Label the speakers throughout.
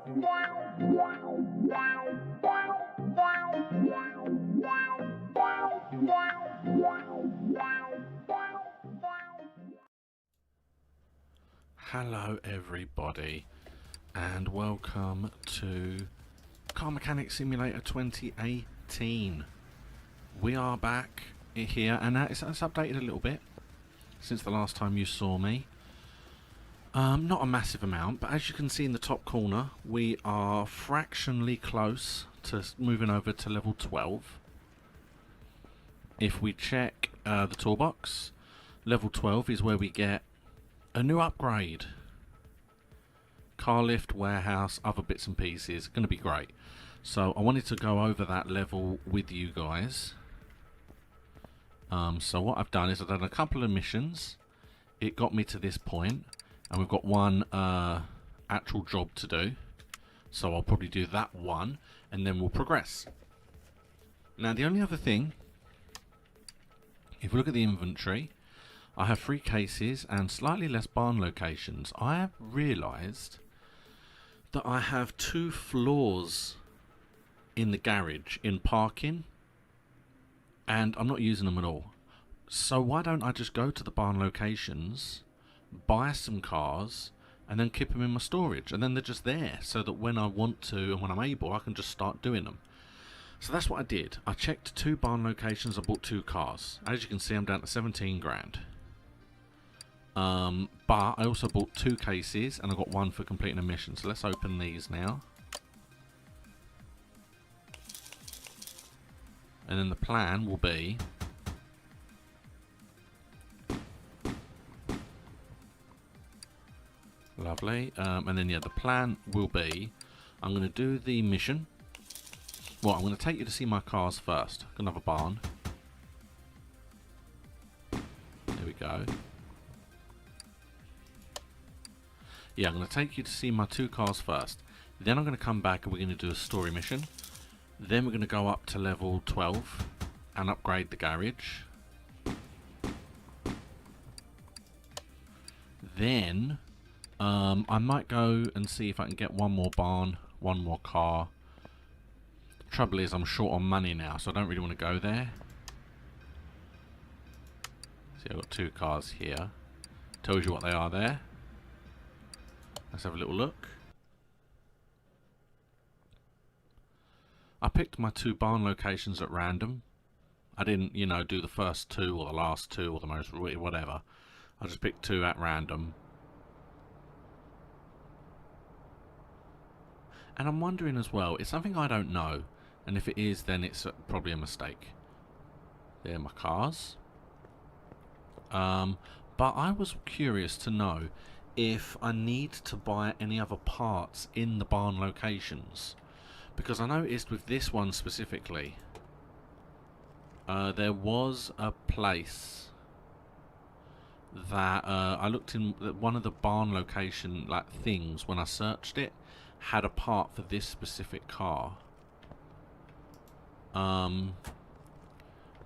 Speaker 1: Hello everybody and welcome to Car Mechanic Simulator 2018. We are back here and it's updated a little bit since the last time you saw me. Not a massive amount, but as you can see in the top corner we are fractionally close to moving over to level 12. If we check the toolbox, level 12 is where we get a new upgrade. Car lift, warehouse, other bits and pieces. Going to be great. So I wanted to go over that level with you guys. So what I've done is I've done a couple of missions. It got me to this point, and we've got one actual job to do. So I'll probably do that one, and then we'll progress. Now the only other thing, if we look at the inventory, I have 3 cases and slightly less barn locations. I have realised that I have 2 floors in the garage in parking and I'm not using them at all. So why don't I just go to the barn locations, buy some cars and then keep them in my storage, and then they're just there so that when I want to and when I'm able I can just start doing them. So that's what I did. I checked 2 barn locations, I bought 2 cars. As you can see I'm down to 17 grand. But I also bought 2 cases and I got 1 for completing a mission. So let's open these now. And then the plan will be lovely. And then yeah, the plan will be I'm going to do the mission. Well, I'm going to take you to see my cars first. I'm going to have a barn. There we go. Yeah, I'm going to take you to see my 2 cars first. Then I'm going to come back and we're going to do a story mission. Then we're going to go up to level 12 and upgrade the garage. Then I might go and see if I can get 1 more barn, 1 more car. Trouble is I'm short on money now, so I don't really want to go there. See, I've got 2 cars here. Tells you what they are there. Let's have a little look. I picked my 2 barn locations at random. I didn't, you know, do the first 2 or the last 2 or the most, whatever. I just picked 2 at random. And I'm wondering as well, it's something I don't know. And if it is, then it's probably a mistake. They're my cars. But I was curious to know if I need to buy any other parts in the barn locations, because I noticed with this one specifically there was a place that I looked in, that one of the barn location like things when I searched it had a part for this specific car, but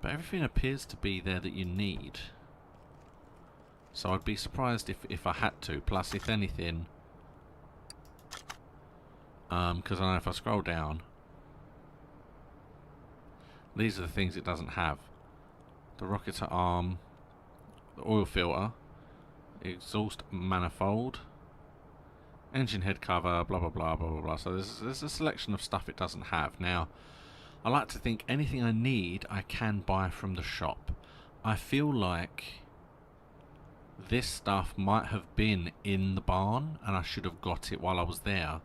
Speaker 1: everything appears to be there that you need. So I'd be surprised if I had to. Plus, if anything, because I know if I scroll down, these are the things it doesn't have. The rocket arm, the oil filter, exhaust manifold, engine head cover, blah blah blah blah blah blah. So there's a selection of stuff it doesn't have. Now, I like to think anything I need I can buy from the shop. I feel like this stuff might have been in the barn and I should have got it while I was there,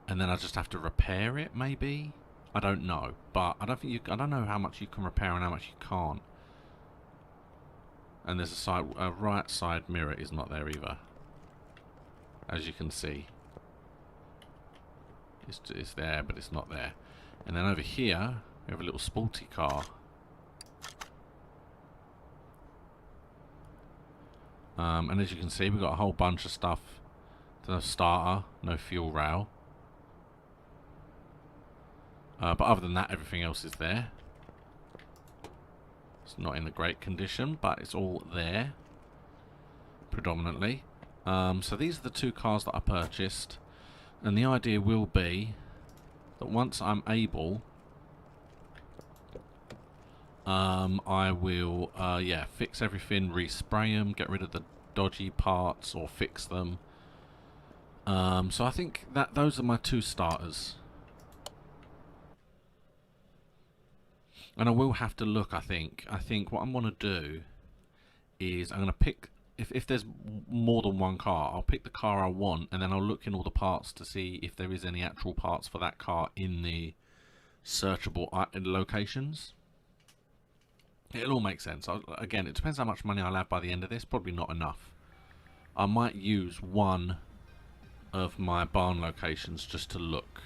Speaker 1: and then I just have to repair it maybe. I don't know, but I don't know how much you can repair and how much you can't. And there's a right side mirror is not there either, as you can see. It's there, but it's not there. And then over here we have a little sporty car. And as you can see, we've got a whole bunch of stuff. No starter, no fuel rail. But other than that, everything else is there. It's not in a great condition, but it's all there, predominantly. So these are the 2 cars that I purchased. And the idea will be that once I'm able, I will, yeah, fix everything, respray them, get rid of the dodgy parts, or fix them. So I think that those are my two starters. And I will have to look, I think what I'm going to do is I'm going to pick, if there's more than one car, I'll pick the car I want, and then I'll look in all the parts to see if there is any actual parts for that car in the searchable locations. It'll all make sense. Again, it depends how much money I'll have by the end of this. Probably not enough. I might use one of my barn locations just to look.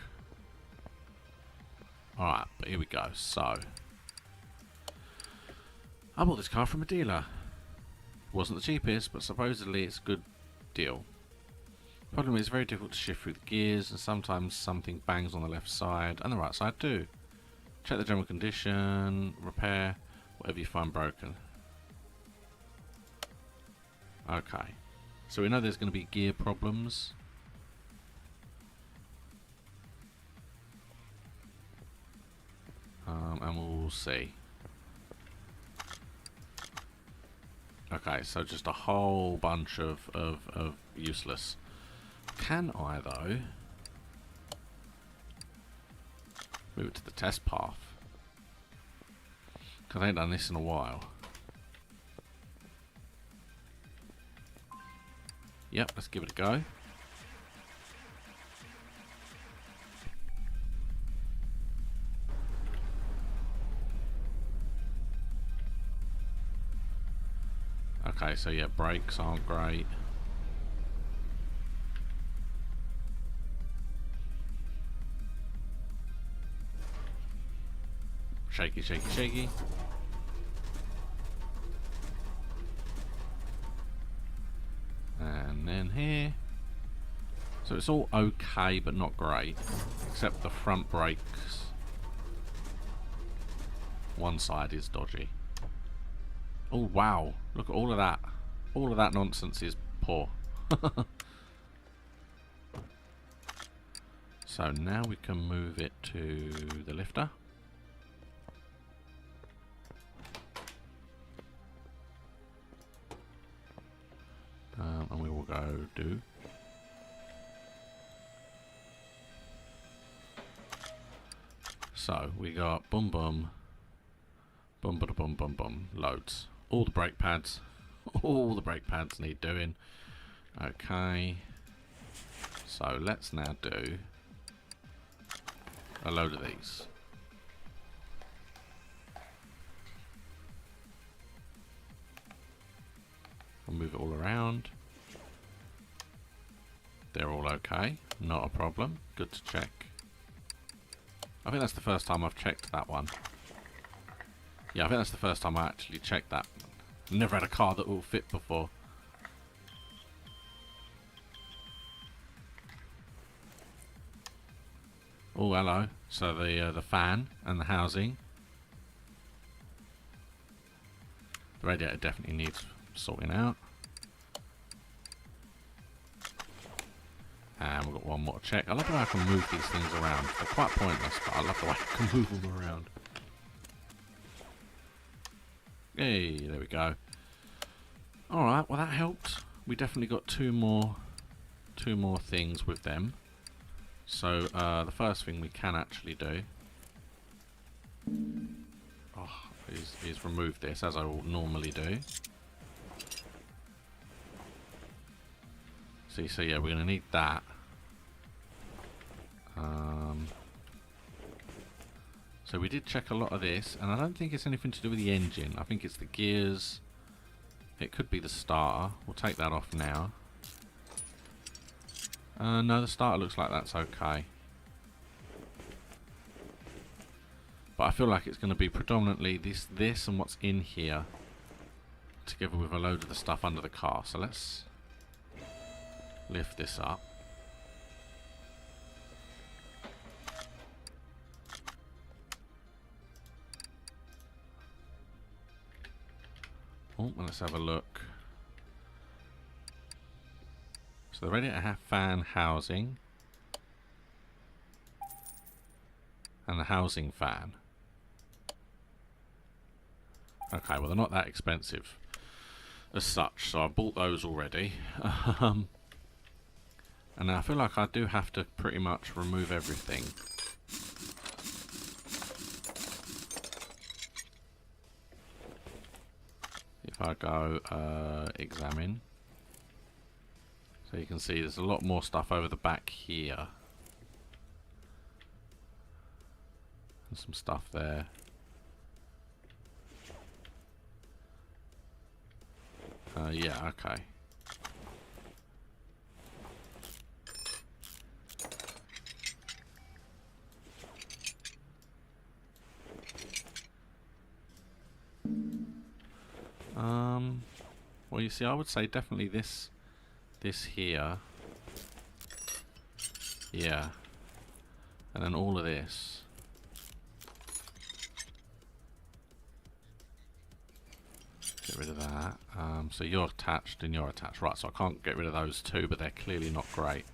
Speaker 1: Alright, but here we go. So, I bought this car from a dealer. It wasn't the cheapest, but supposedly it's a good deal. Problem is, it's very difficult to shift through the gears, and sometimes something bangs on the left side and the right side too. Check the general condition, repair whatever you find broken. Okay, so we know there's going to be gear problems. And we'll see. Okay, so just a whole bunch of useless. Can I, though, move it to the test path? Because I ain't done this in a while. Yep, let's give it a go. Okay, so yeah, brakes aren't great. Shaky, shaky, shaky. And then here. So it's all okay, but not great. Except the front brakes. One side is dodgy. Oh wow, look at all of that. All of that nonsense is poor. So now we can move it to the lifter. And we will go do. So we got boom boom, boom bada boom boom boom, loads. All the brake pads, all the brake pads need doing. Okay, so let's now do a load of these. I'll move it all around. They're all okay, not a problem. Good to check. I think that's the first time I've checked that one. Yeah, I think that's the first time I actually checked that. Never had a car that will fit before. Oh, hello. So the fan and the housing. The radiator definitely needs sorting out. And we've got one more to check. I love the way I can move these things around. They're quite pointless, but I love the way I can move them around. Hey, there we go. Alright, well that helped. We definitely got two more things with them. So the first thing we can actually do is remove this, as I will normally do. See, so yeah, we're going to need that. So we did check a lot of this, and I don't think it's anything to do with the engine. I think it's the gears. It could be the starter. We'll take that off now. No, the starter looks like that's okay. But I feel like it's going to be predominantly this and what's in here, together with a load of the stuff under the car. So let's lift this up. Oh, let's have a look. So the radiator fan housing and the housing fan. Okay, well they're not that expensive as such, so I bought those already. And now I feel like I do have to pretty much remove everything. If I go examine, so you can see there's a lot more stuff over the back here. And some stuff there. Yeah, okay. Well, you see, I would say definitely this here. Yeah. And then all of this. Get rid of that. So you're attached and you're attached. Right, so I can't get rid of those two, but they're clearly not great.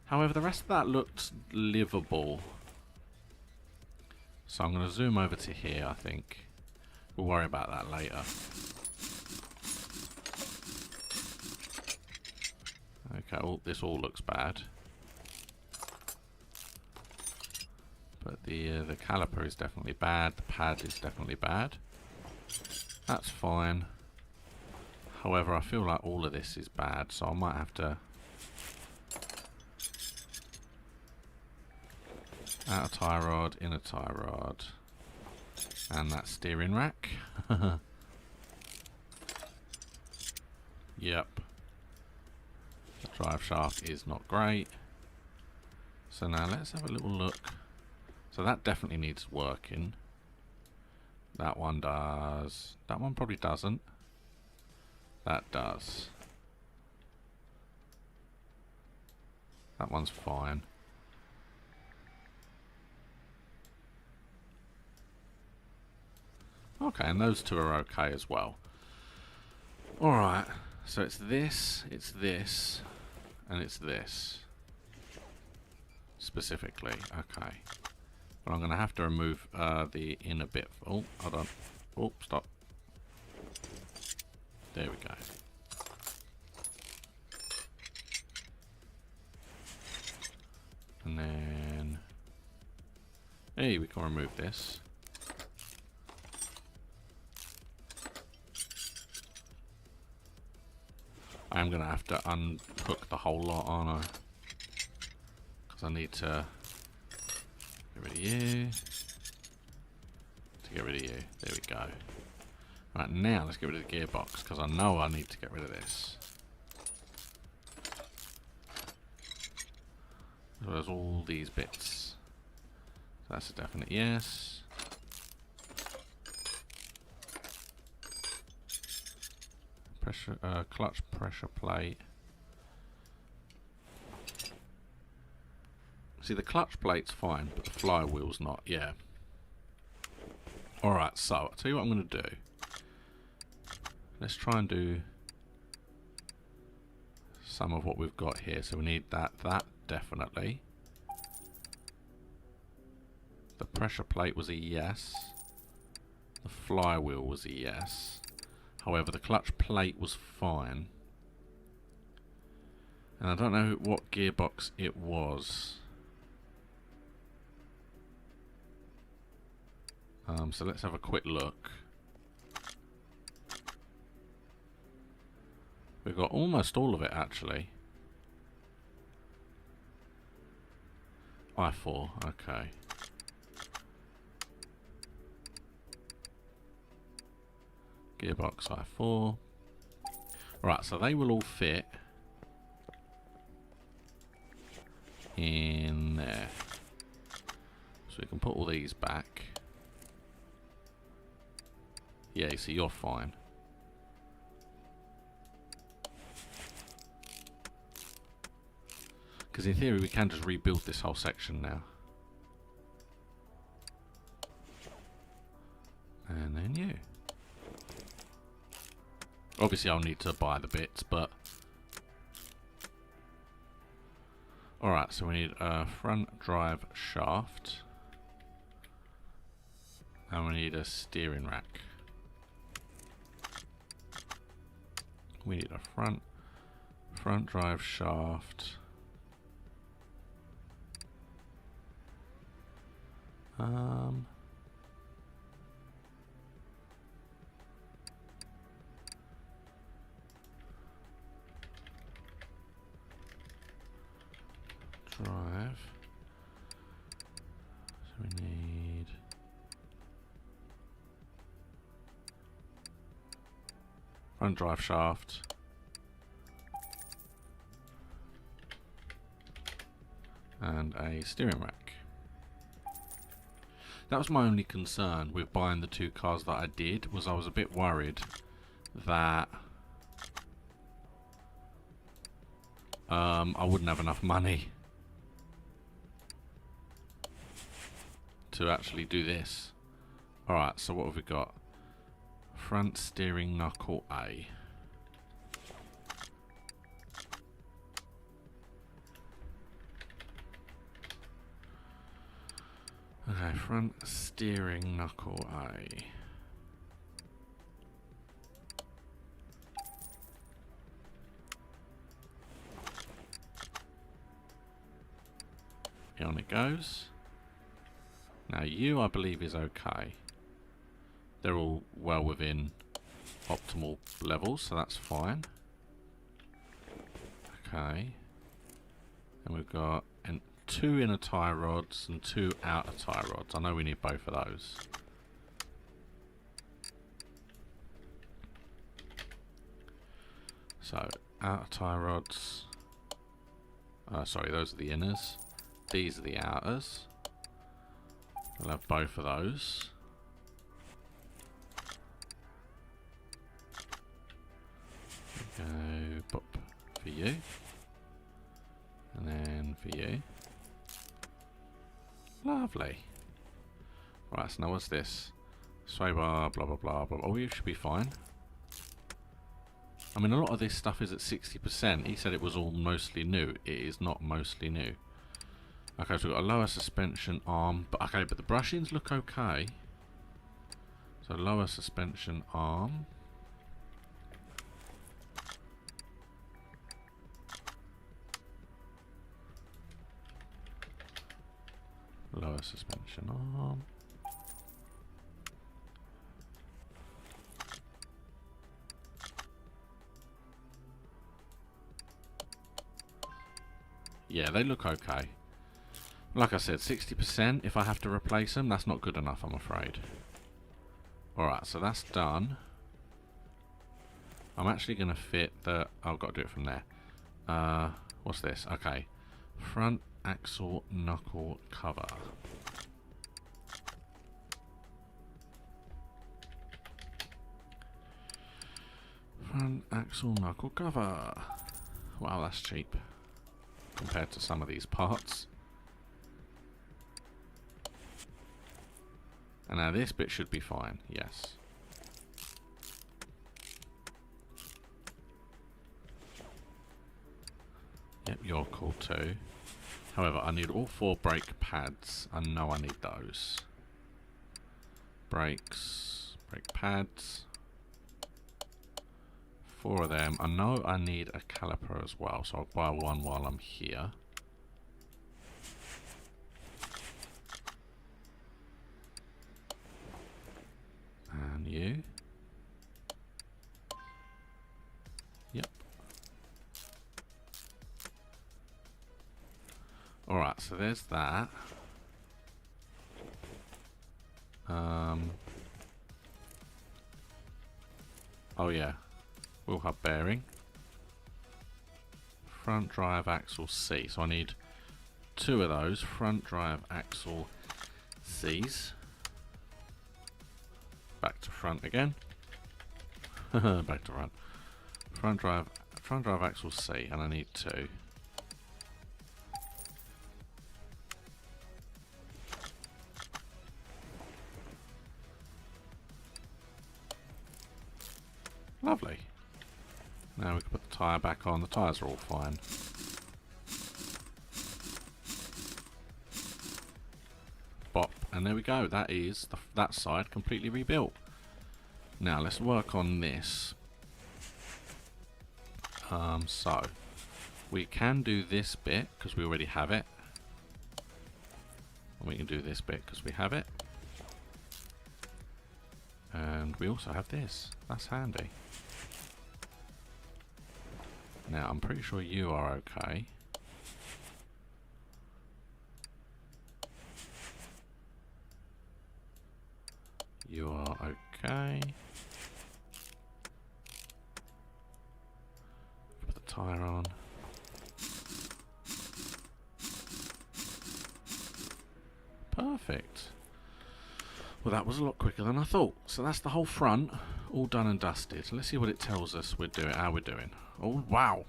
Speaker 1: However, the rest of that looks livable. So I'm going to zoom over to here, I think. We'll worry about that later. Okay, this all looks bad. But the caliper is definitely bad. The pad is definitely bad. That's fine. However, I feel like all of this is bad, so I might have to... outer tie rod, inner tie rod, and that steering rack. Yep. The drive shaft is not great. So now let's have a little look. So that definitely needs working. That one does. That one probably doesn't. That does. That one's fine. Okay, and those two are okay as well. Alright, so it's this, and it's this. Specifically, okay. But I'm going to have to remove the inner bit. Oh, hold on. Oh, stop. There we go. And then... hey, we can remove this. I am going to have to unhook the whole lot, aren't I? Because I need to get rid of you. To get rid of you. There we go. Right, now let's get rid of the gearbox, because I know I need to get rid of this. So there's all these bits. So that's a definite yes. Pressure, clutch pressure plate. See, the clutch plate's fine, but the flywheel's not. Yeah. Alright, so I'll tell you what I'm going to do. Let's try and do some of what we've got here. So we need that definitely. The pressure plate was a yes. The flywheel was a yes. However, the clutch plate was fine. And I don't know what gearbox it was. So let's have a quick look. We've got almost all of it actually. I4, okay. Gearbox I4. Right, so they will all fit in there. So we can put all these back. Yeah, so you're fine. Because in theory we can just rebuild this whole section now. And then you. Obviously I'll need to buy the bits, but... alright, so we need a front drive shaft. And we need a steering rack. We need a front drive shaft. Drive. So we need front drive shaft. And a steering rack. That was my only concern with buying the two cars that I did, was I was a bit worried that I wouldn't have enough money to actually do this. Alright, so what have we got? Front steering knuckle A. Okay, front steering knuckle A. On it goes. Now you, I believe, is okay. They're all well within optimal levels, so that's fine. Okay. And we've got two inner tie rods and two outer tie rods. I know we need both of those. So, outer tie rods. Sorry, those are the inners. These are the outers. We'll have both of those. Go pop for you. And then for you. Lovely. Right, so now what's this? Sway bar, blah blah blah blah. Oh, you should be fine. I mean, a lot of this stuff is at 60%. He said it was all mostly new. It is not mostly new. Okay, so we've got a lower suspension arm. But okay, but the brushings look okay. So lower suspension arm. Lower suspension arm. Yeah, they look okay. Like I said, 60%. If I have to replace them, that's not good enough, I'm afraid. Alright, so that's done. I'm actually going to fit the... Oh, I've got to do it from there. What's this? Okay. Front axle knuckle cover. Front axle knuckle cover. Wow, that's cheap compared to some of these parts. And now this bit should be fine, yes. Yep, you're cool too. However, I need all 4 brake pads. I know I need those. Brakes, brake pads. 4 of them. I know I need a caliper as well, so I'll buy one while I'm here. And you. Yep. Alright, so there's that. Oh yeah. Wheel hub bearing. Front drive axle C. So I need 2 of those. Front drive axle C's. Back to front again. Back to front. Front drive axle C, and I need 2. Lovely. Now we can put the tyre back on. The tyres are all fine. Bop And there we go, that is that side completely rebuilt. Now let's work on this. So we can do this bit because we already have it, and we can do this bit because we have it, and we also have this. That's handy. Now I'm pretty sure you are okay. You are okay. Put the tire on. Perfect. Well, that was a lot quicker than I thought. So that's the whole front, all done and dusted. Let's see what it tells us we're doing, how we're doing. Oh, wow.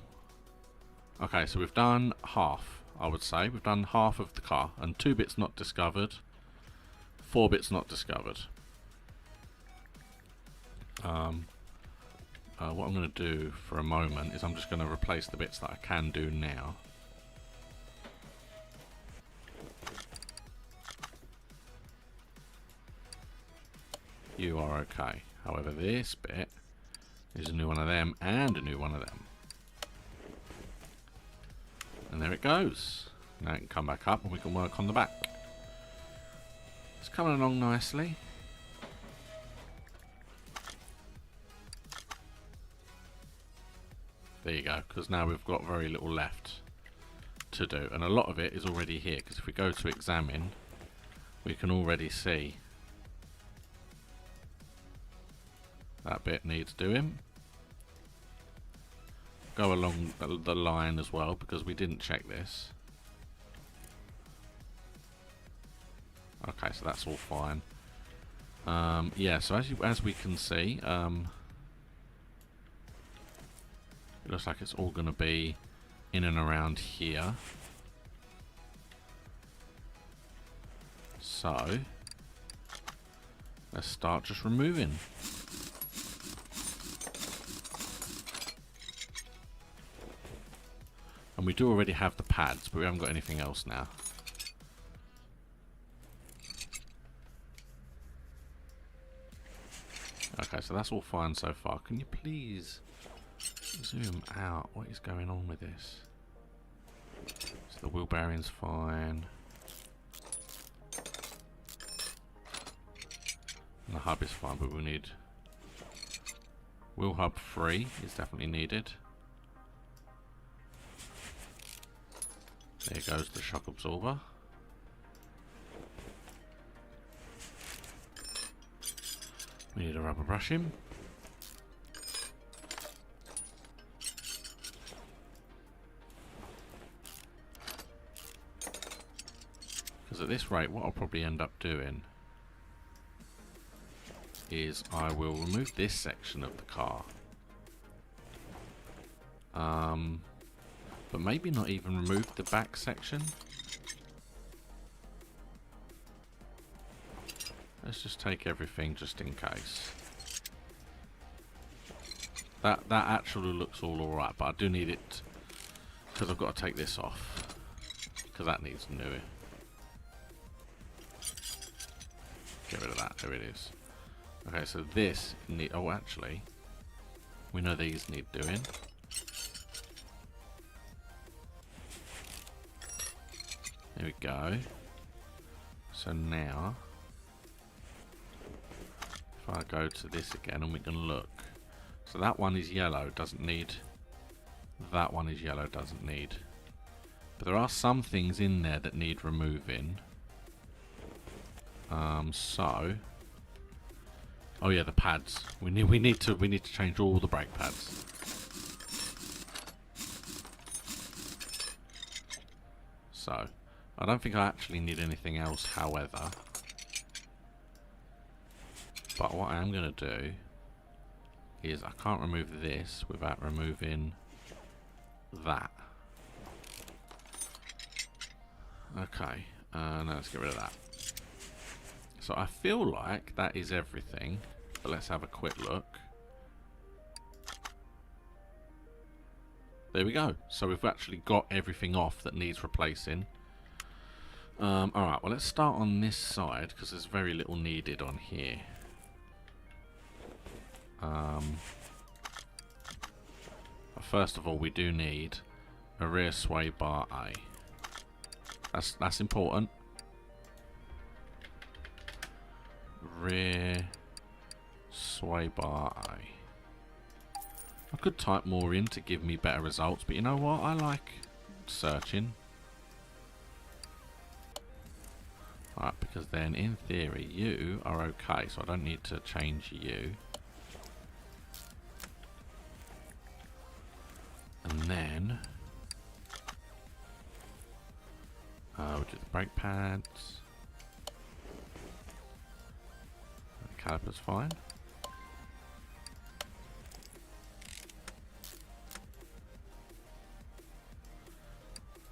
Speaker 1: Okay, so we've done half, I would say. We've done half of the car, and 2 bits not discovered, 4 bits not discovered. What I'm going to do for a moment is I'm just going to replace the bits that I can do now. You are okay. However, this bit is a new one of them and a new one of them. And there it goes. Now it can come back up and we can work on the back. It's coming along nicely. There you go, because now we've got very little left to do, and a lot of it is already here, because if we go to examine, we can already see that bit needs doing. Go along the line as well, because we didn't check this. Okay, so that's all fine. Yeah, so as we can see, it looks like it's all going to be in and around here. So let's start just removing. And we do already have the pads, but we haven't got anything else now. Okay, so that's all fine so far. Can you please zoom out? What is going on with this? So the wheel bearing's fine. And the hub is fine, but we need wheel hub 3 is definitely needed. There goes the shock absorber. We need a rubber brushing. Because at this rate, what I'll probably end up doing is I will remove this section of the car. But maybe not even remove the back section. Let's just take everything just in case. That actually looks all alright, but I do need it because I've got to take this off because that needs new. Get rid of that. There it is. Okay, so this need. Oh, actually, we know these need doing. There we go. So now, if I go to this again and we can look. So that one is yellow, doesn't need. That one is yellow, doesn't need. But there are some things in there that need removing. So, oh yeah, the pads. We need to change all the brake pads. So, I don't think I actually need anything else, however. But what I am going to do is I can't remove this without removing that. Okay, now let's get rid of that. So I feel like that is everything, but let's have a quick look. There we go. So we've actually got everything off that needs replacing. Alright, well let's start on this side because there's very little needed on here. First of all, we do need a rear sway bar A. That's important. Rear sway bar A. I could type more in to give me better results, but you know what? I like searching. Right, because then in theory you are okay, so I don't need to change you. And then we'll do the brake pads. The caliper's fine.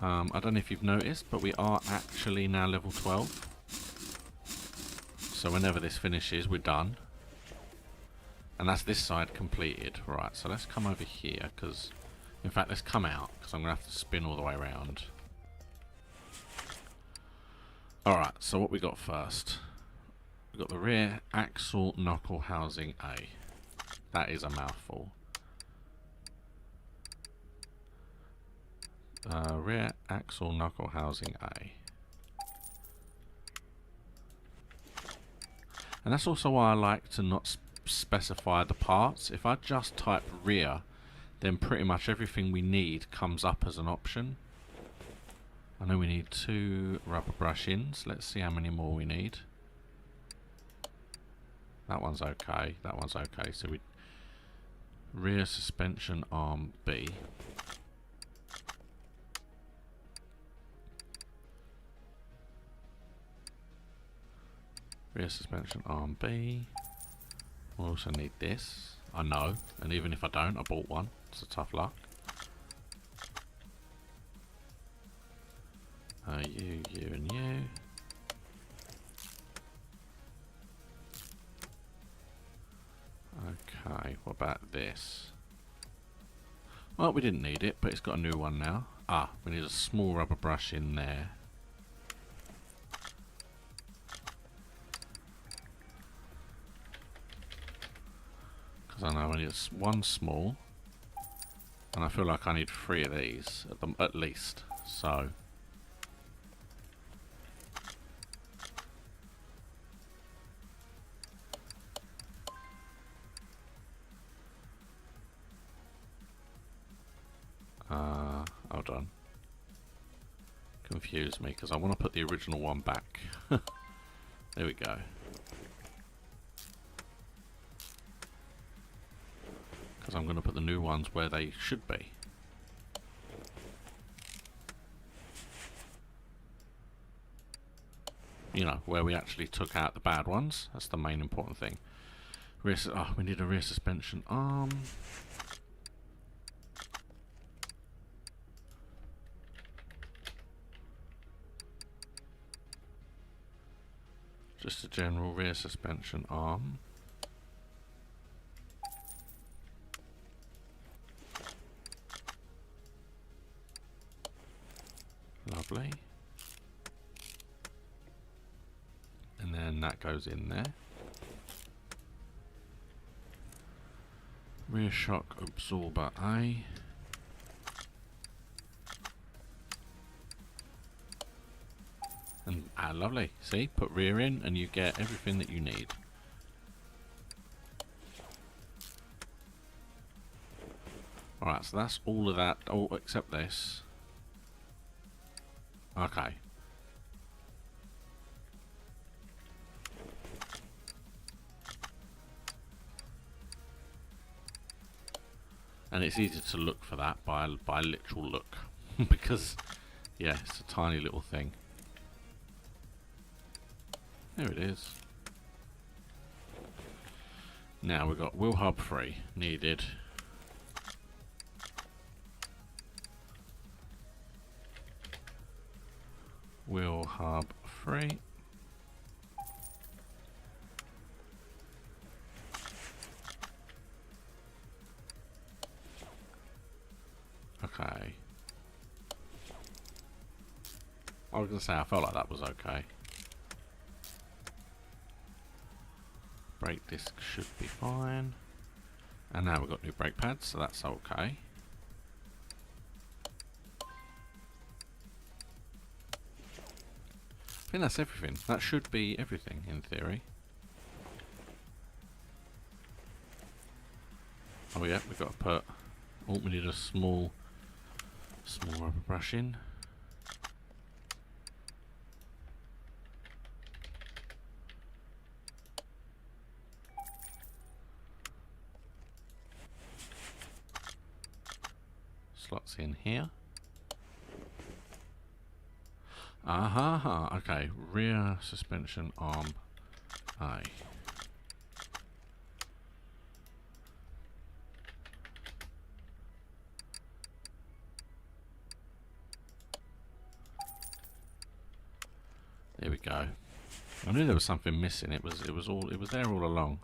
Speaker 1: I don't know if you've noticed, but we are actually now level 12. So whenever this finishes, we're done. And that's this side completed. Right, so let's come over here, because... In fact, let's come out, because I'm going to have to spin all the way around. Alright, so what we got first? We've got the rear axle knuckle housing A. That is a mouthful. Rear axle knuckle housing A. And that's also why I like to not specify the parts. If I just type rear, then pretty much everything we need comes up as an option. I know we need 2 rubber brush-ins. Let's see how many more we need. That one's okay. That one's okay. So we rear suspension arm B. Rear suspension arm B. We'll also need this. I know, and even if I don't, I bought one. It's a tough luck. You, and you. Okay, what about this? Well, we didn't need it, but it's got a new one now. Ah, we need a small rubber brush in there. Because I know I need one small, and I feel like I need 3 of these at least. So hold on. Confuse me because I want to put the original one back. There we go. Because I'm going to put the new ones where they should be. You know, where we actually took out the bad ones. That's the main important thing. We need a rear suspension arm. Just a general rear suspension arm. Lovely. And then that goes in there. Rear shock absorber A. And lovely. See, put rear in and you get everything that you need. Alright, so that's all of that, oh, except this. Okay. And it's easy to look for that by literal look. Because, yeah, it's a tiny little thing. There it is. Now we've got wheel hub 3 needed. Wheel hub 3. Okay. I was going to say, I felt like that was okay. Brake disc should be fine. And now we've got new brake pads, so that's okay. I think that's everything. That should be everything, in theory. Oh yeah, we've got to put... Oh, we need a small rubber brush in. Slots in here. Aha, okay. Rear suspension arm A. There we go. I knew there was something missing. It was there all along.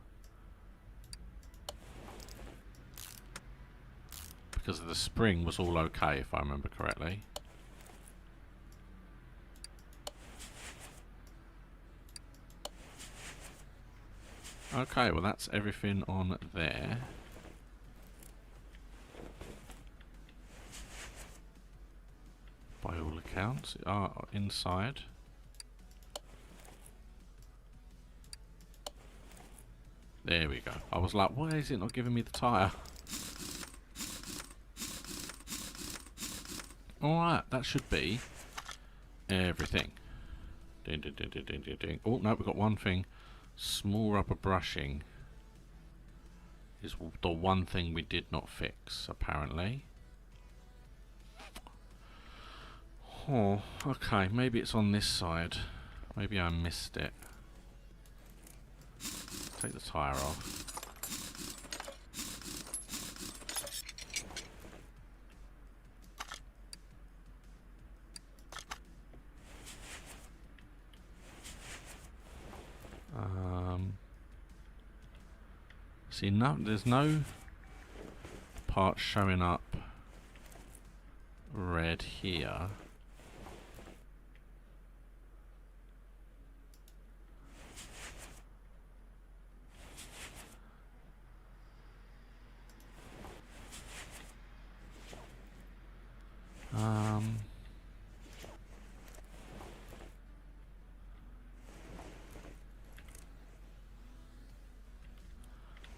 Speaker 1: Because the spring was all okay, if I remember correctly. Okay, well that's everything on there. By all accounts, inside. There we go. I was like, why is it not giving me the tyre? Alright, that should be everything. Ding, ding, ding, ding, ding, ding. Oh, no, we've got one thing. Small rubber brushing is the one thing we did not fix, apparently. Oh, okay, maybe it's on this side. Maybe I missed it. Take the tyre off. See, no, there's no part showing up red here.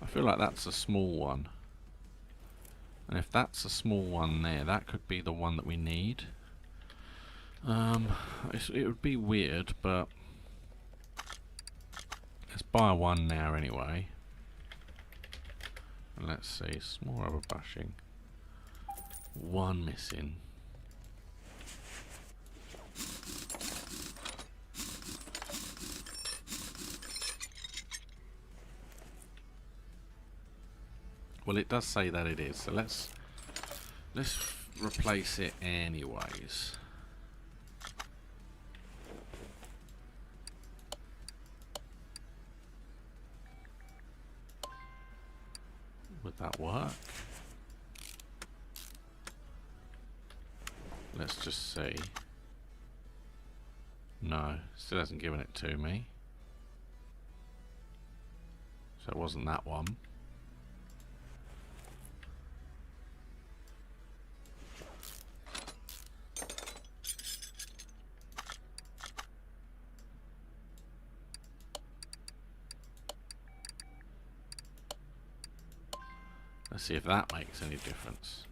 Speaker 1: I feel like that's a small one. And if that's a small one there, that could be the one that we need. It would be weird, but let's buy one now anyway. And let's see, small rubber brushing. One missing. Well, it does say that it is, so let's replace it anyways. Would that work? Let's just see. No, still hasn't given it to me. So it wasn't that one. Let's see if that makes any difference.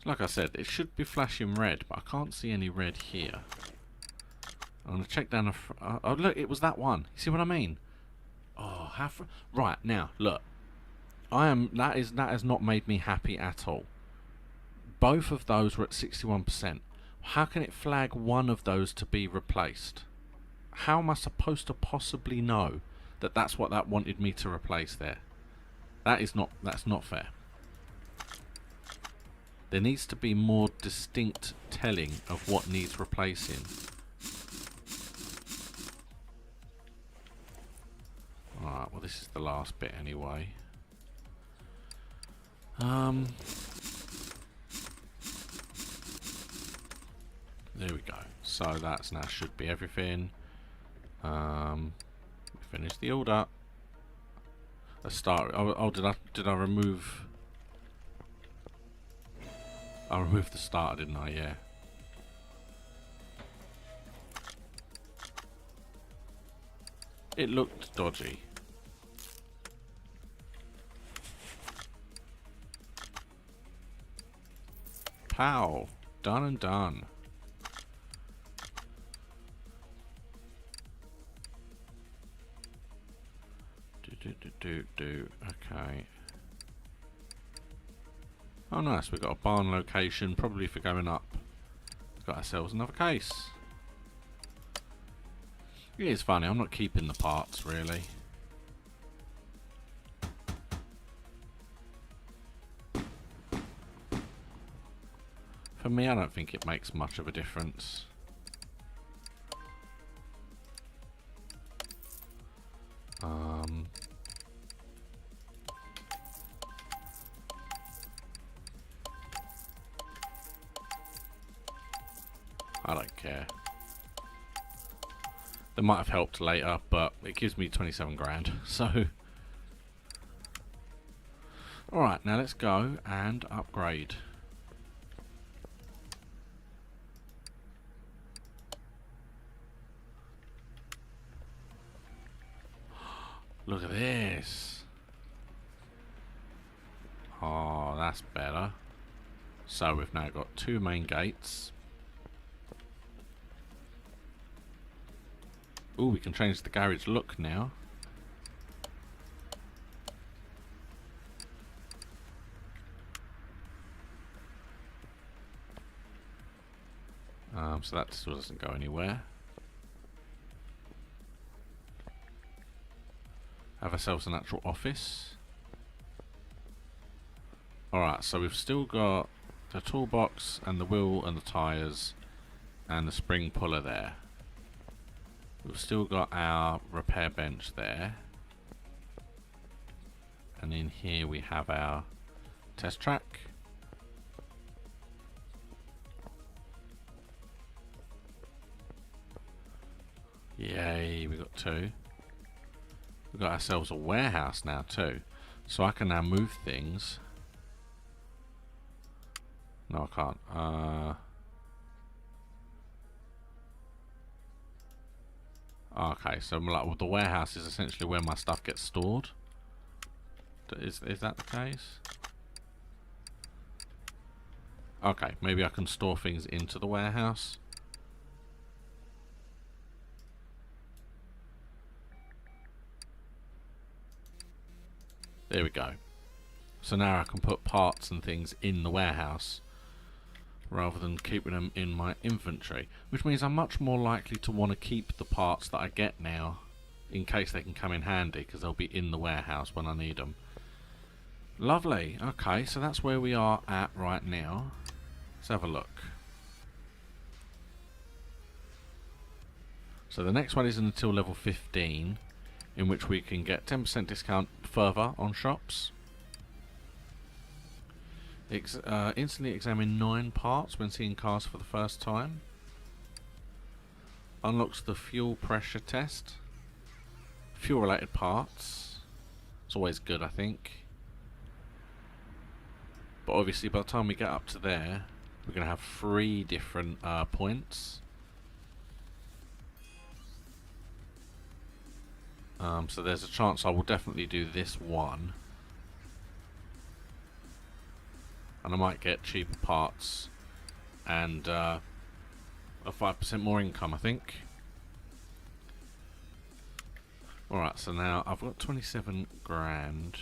Speaker 1: Like I said, it should be flashing red, but I can't see any red here. I'm going to check down the oh look, it was that one. You see what I mean? Oh, right, now, look. That has not made me happy at all. Both of those were at 61%. How can it flag one of those to be replaced? How am I supposed to possibly know that that's what that wanted me to replace there? That's not fair. There needs to be more distinct telling of what needs replacing. Alright, well this is the last bit anyway. There we go. so that's now should be everything. Finish the order. Let's start. Oh, did I remove? I removed the starter, didn't I? Yeah. It looked dodgy. Pow! Done and done. Okay. Oh nice, we've got a barn location, probably for going up. Got ourselves another case. It is funny, I'm not keeping the parts really. For me, I don't think it makes much of a difference. I don't care. They might have helped later, but it gives me 27 grand, so... Alright, now let's go and upgrade. Look at this. Oh, that's better. So we've now got 2 main gates. Ooh, we can change the garage look now. So that still doesn't go anywhere. Have ourselves an actual office. Alright, so we've still got the toolbox and the wheel and the tyres and the spring puller there. We've still got our repair bench there. And in here we have our test track. Yay, we got 2. We've got ourselves a warehouse now too. So I can now move things. No, I can't. Okay, so like, the warehouse is essentially where my stuff gets stored. Is that the case? Okay, maybe I can store things into the warehouse. There we go. So now I can put parts and things in the warehouse rather than keeping them in my inventory, which means I'm much more likely to want to keep the parts that I get now in case they can come in handy, because they'll be in the warehouse when I need them. Lovely. Okay, so that's where we are at right now. Let's have a look. So the next one isn't until level 15, in which we can get 10% discount further on shops. Instantly examine 9 parts when seeing cars for the first time. Unlocks the fuel pressure test. Fuel related parts. It's always good, I think. But obviously by the time we get up to there, we're going to have 3 different points. So there's a chance I will definitely do this one. And I might get cheaper parts and a 5% more income, I think. Alright, so now I've got 27 grand.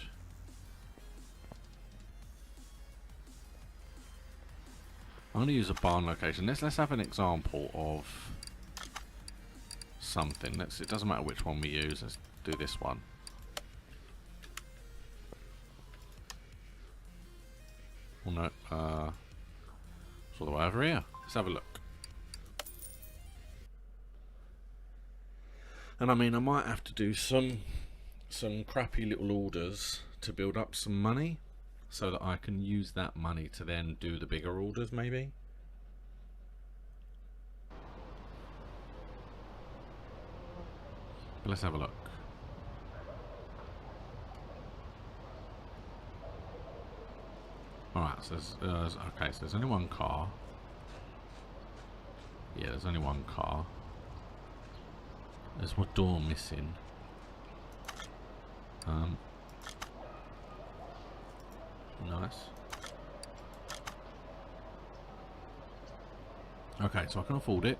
Speaker 1: I'm going to use a barn location. Let's have an example of something. It doesn't matter which one we use. Let's do this one. Oh no, it's all the way over here. Let's have a look. And I mean, I might have to do some crappy little orders to build up some money, so that I can use that money to then do the bigger orders, maybe. But let's have a look. Alright, so okay, so there's only one car. Yeah, there's only one car. There's one door missing. Nice. Okay, so I can afford it.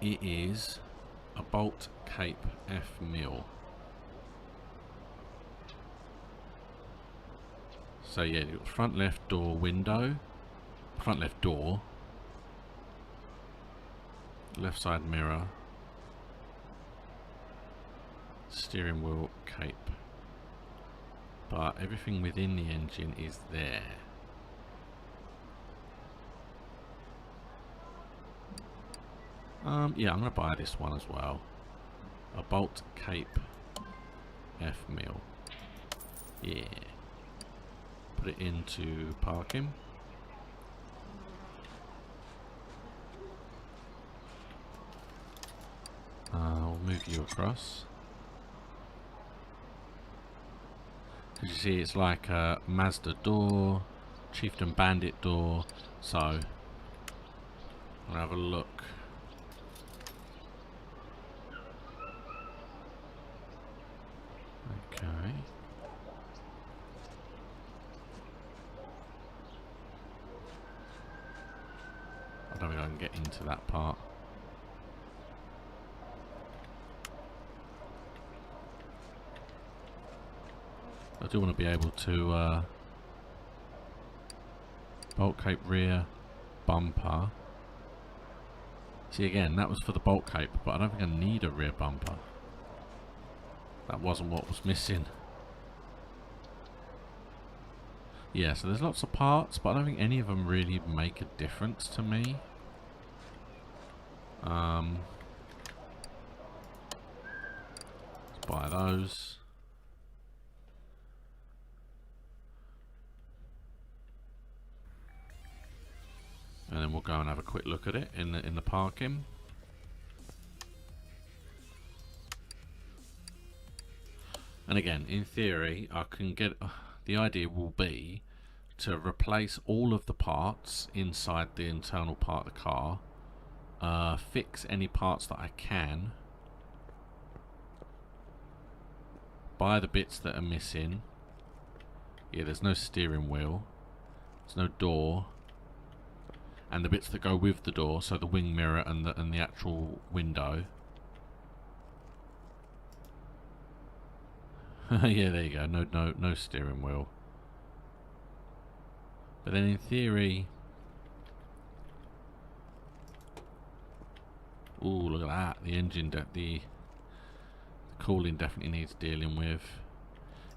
Speaker 1: It is a Bolt Cape F Mill. So yeah, you've got front left door window, front left door, left side mirror, steering wheel cape. But everything within the engine is there. Yeah, I'm going to buy this one as well. A Bolt Cape F Mill. Yeah. Put it into parking. I'll move you across. As you see, it's like a Mazda door, Chieftain Bandit door. So, I'll have a look. Okay. I don't think I can get into that part. I do want to be able to Bolt Cape rear bumper. See, again, that was for the Bolt Cape, but I don't think I need a rear bumper. That wasn't what was missing. Yeah, so there's lots of parts, but I don't think any of them really make a difference to me. Let's buy those. And then we'll go and have a quick look at it in the parking. And again, in theory, I can get... the idea will be to replace all of the parts inside the internal part of the car. Fix any parts that I can. Buy the bits that are missing. Yeah, there's no steering wheel. There's no door. And the bits that go with the door, so the wing mirror and the actual window. Yeah, there you go. No steering wheel. But then in theory, ooh, look at that. The engine, the cooling definitely needs dealing with.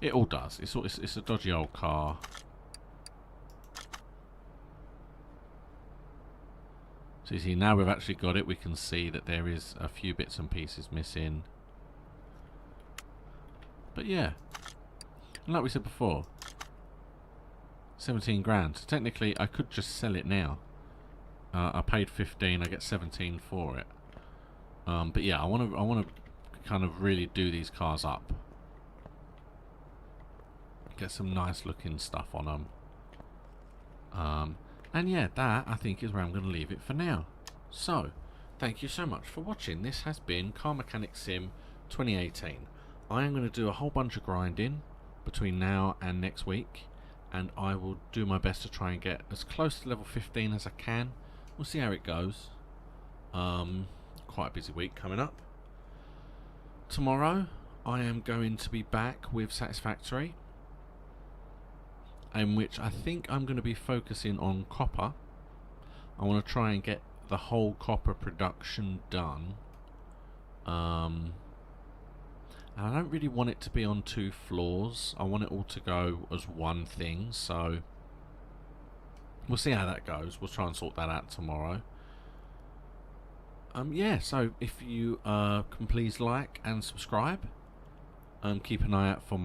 Speaker 1: It all does. It's a dodgy old car. So you see, now we've actually got it. We can see that there is a few bits and pieces missing. But yeah, and like we said before, 17 grand. So technically, I could just sell it now. I paid 15. I get 17 for it. But yeah, I want to kind of really do these cars up. Get some nice looking stuff on them. And yeah, that I think is where I'm going to leave it for now. So, thank you so much for watching. This has been Car Mechanic Sim 2018. I am going to do a whole bunch of grinding between now and next week, and I will do my best to try and get as close to level 15 as I can. We'll see how it goes. Quite a busy week coming up. Tomorrow I am going to be back with Satisfactory, in which I think I'm going to be focusing on copper. I want to try and get the whole copper production done. And I don't really want it to be on 2 floors. I want it all to go as one thing, so we'll see how that goes. We'll try and sort that out tomorrow. Yeah, so if you can please like and subscribe. Keep an eye out for my